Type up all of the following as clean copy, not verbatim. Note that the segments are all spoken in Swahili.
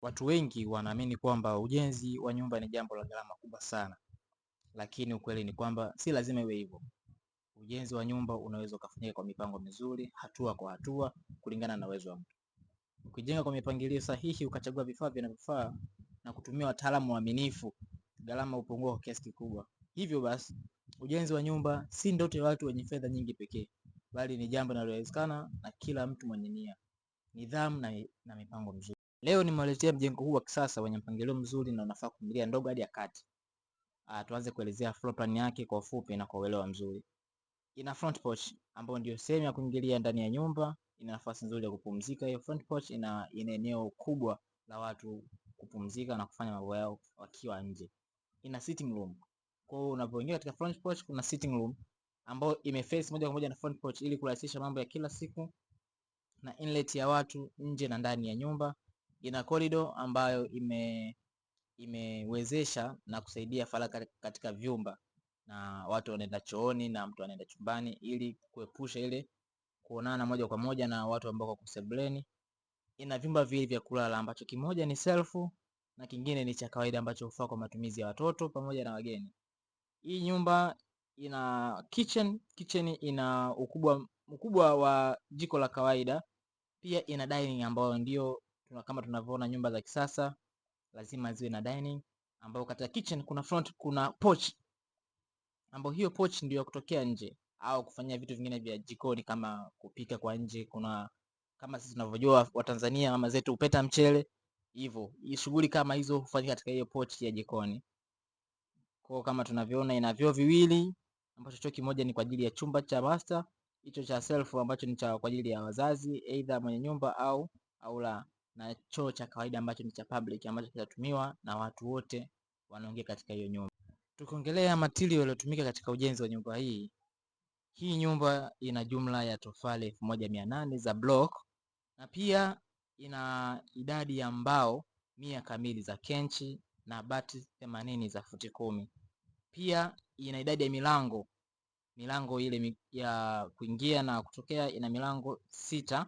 Watu wengi wanaamini kwamba ujenzi wa nyumba ni jambo la gharama kubwa sana, lakini ukweli ni kwamba si lazima iwe hivyo. Ujenzi wa nyumba unaweza ukafanyika kwa mipango mizuri, hatua kwa hatua, kulingana na uwezo wa mtu. Ukijenga kwa mipangilio sahihi, ukachagua vifaa vinavyofaa na kutumia wataalamu waaminifu, gharama hupungua kwa kiasi kikubwa. Hivyo basi, ujenzi wa nyumba si ndoto ya watu wenye fedha nyingi pekee, bali ni jambo linalowezekana na kila mtu mwenye nia, nidhamu na mipango mizuri. Leo nimewaletea mjengo huu wa kisasa wenye mpangilio mzuri na unafaa familia ndogo hadi ya kati. Tuanze kuelezea floor plan yake kwa ufupi na kwa uelewa mzuri. Ina front porch ambayo ndio sehemu ya kuingilia ndani ya nyumba. Ina nafasi nzuri ya kupumzika. Hiyo front porch ina eneo kubwa la watu kupumzika na kufanya mambo yao wakiwa nje. Ina sitting room. Kwa hiyo unapoingia katika front porch kuna sitting room ambayo imeface moja kwa moja na front porch ili kurahisisha mambo ya kila siku, na inlet ya watu nje na ndani ya nyumba. Ina corridor ambayo imewezesha na kusaidia faragha katika vyumba, na watu wanaenda chooni na mtu anaenda chumbani ili kuepusha ile kuonana moja kwa moja na watu ambao wako sebuleni. Ina vyumba viwili vya kulala ambacho kimoja ni self na kingine ni cha kawaida ambacho hufaa kwa matumizi ya watoto pamoja na wageni. Hii nyumba ina kitchen ina ukubwa wa jiko la kawaida. Pia ina dining ambayo ndio kama tunavyoona nyumba za kisasa lazima ziwe na dining, ambayo katika kitchen kuna porch, ambayo hiyo porch ndio ya kutokea nje au kufanyia vitu vingine vya jikoni kama kupika kwa nje. Kuna kama sisi tunavyojua Watanzania mama zetu upeta mchele, hivyo shughuli kama hizo hufanyika katika hiyo porch ya jikoni. Kwa kama tunavyoona ina vyoo viwili, ambacho choo kimoja ni kwa ajili ya chumba cha master, hicho cha self ambacho ni kwa ajili ya wazazi aidha mwenye nyumba au la, na choo cha kawaida ambacho ni cha public ambacho kitatumiwa na watu wote wanaoingia katika hiyo nyumba. Tukiongelea material iliyotumika katika ujenzi wa nyumba hii nyumba ina jumla ya tofali 1800 za block, na pia ina idadi ya mbao 100 kamili za kenchi na bati 80 za futi 10. Pia ina idadi ya milango ile ya kuingia na kutokea ina milango 6,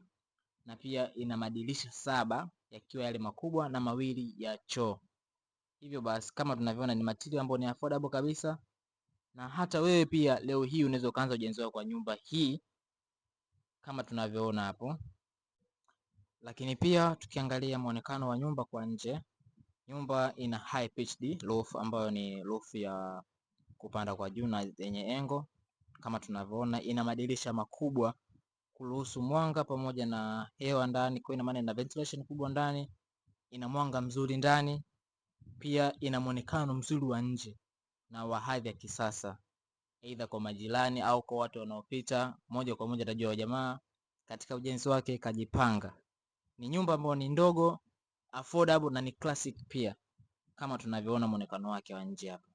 na pia ina madirisha 7 yakiwa yale makubwa na mawili ya choo. Hivyo basi kama tunavyoona ni material ambayo ni affordable kabisa, na hata wewe pia leo hii unaweza kuanza ujenzi wako kwa nyumba hii kama tunavyoona hapo. Lakini pia tukiangalia muonekano wa nyumba kwa nje, nyumba ina high pitched roof ambayo ni roof ya kupanda kwa juu na yenye engo. Kama tunavyoona ina madirisha makubwa kuruhusu mwanga pamoja na hewa ndani, kwa ina maana ina ventilation kubwa ndani, ina mwanga mzuri ndani. Pia ina muonekano mzuri wa nje na wa hadhi ya kisasa, aidha kwa majirani au kwa watu wanaopita, moja kwa moja tajua jamaa katika ujenzi wake kajipanga. Ni nyumba ambayo ni ndogo, affordable na ni classic pia, kama tunavyoona muonekano wake wa nje hapa.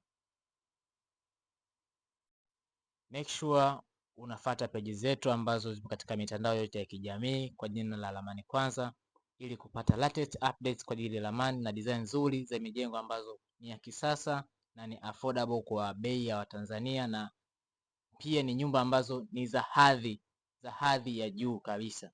Make sure unafuata peji zetu ambazo zipo katika mitandao yote ya kijamii kwa jina la Ramani Kwanza, ili kupata latest updates kwa ajili ya ramani na design nzuri za mijengo ambazo ni ya kisasa na ni affordable kwa bei ya Watanzania, na pia ni nyumba ambazo ni za hadhi ya juu kabisa.